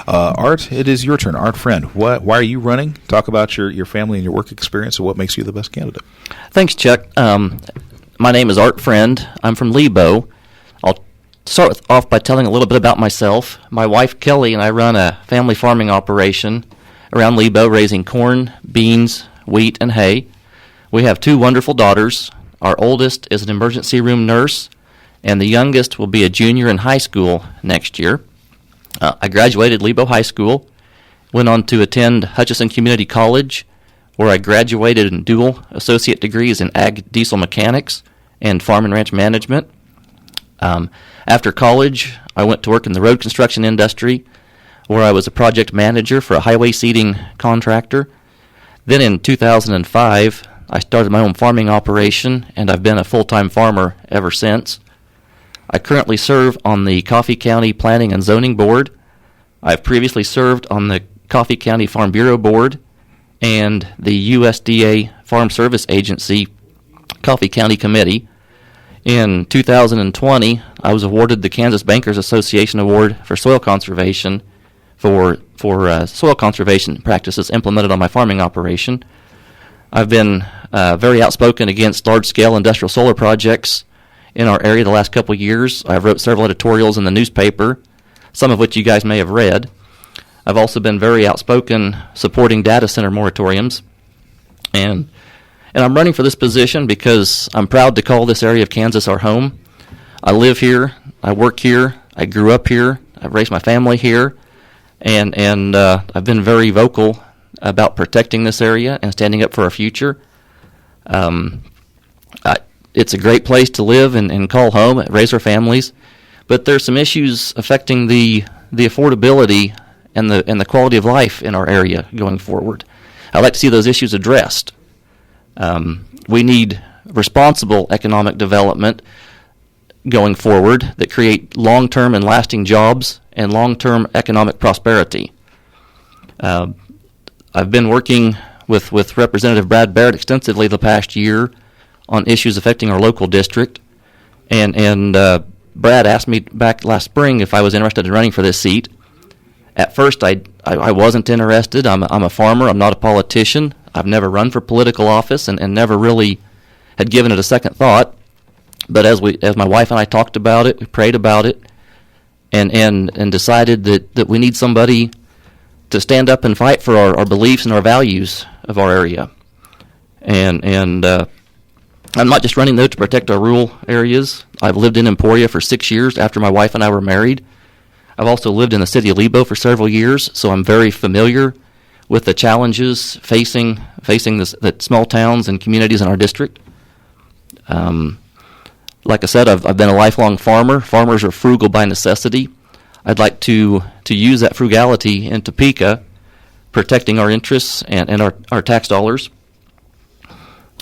Art, it is your turn. Art Friend, why are you running? Talk about your family and your work experience and what makes you the best candidate. Thanks, Chuck. My name is Art Friend. I'm from Lebo. I'll start off by telling a little bit about myself. My wife, Kelly, and I run a family farming operation around Lebo, raising corn, beans, wheat, and hay. We have 2 wonderful daughters. Our oldest is an emergency room nurse, and the youngest will be a junior in high school next year. I graduated Lebo High School, went on to attend Hutchinson Community College, where I graduated in dual associate degrees in ag diesel mechanics and farm and ranch management. After college, I went to work in the road construction industry, where I was a project manager for a highway seeding contractor. Then in 2005, I started my own farming operation, and I've been a full-time farmer ever since. I currently serve on the Coffee County Planning and Zoning Board. I've previously served on the Coffee County Farm Bureau Board and the USDA Farm Service Agency Coffee County Committee. In 2020, I was awarded the Kansas Bankers Association Award for soil conservation for soil conservation practices implemented on my farming operation. I've been very outspoken against large-scale industrial solar projects in our area the last couple of years. I've wrote several editorials in the newspaper, some of which you guys may have read. I've also been very outspoken supporting data center moratoriums. And I'm running for this position because I'm proud to call this area of Kansas our home. I live here, I work here, I grew up here, I've raised my family here, and I've been very vocal about protecting this area and standing up for our future. It's a great place to live and call home, raise our families, but there's some issues affecting the affordability and the quality of life in our area going forward. I'd like to see those issues addressed. We need responsible economic development going forward that create long-term and lasting jobs and long-term economic prosperity. I've been working with Representative Brad Barrett extensively the past year on issues affecting our local district, and Brad asked me back last spring if I was interested in running for this seat. At first, I wasn't interested. I'm a farmer. I'm not a politician. I've never run for political office and never really had given it a second thought. But as my wife and I talked about it, we prayed about it, and decided that we need somebody to stand up and fight for our beliefs and our values of our area. And I'm not just running, though, to protect our rural areas. I've lived in Emporia for 6 years after my wife and I were married. I've also lived in the city of Lebo for several years, so I'm very familiar with the challenges facing the small towns and communities in our district. Like I said, I've been a lifelong farmer. Farmers are frugal by necessity. I'd like to use that frugality in Topeka, protecting our interests and our tax dollars.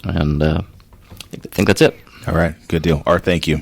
And I think that's it. All right, good deal. Art, thank you.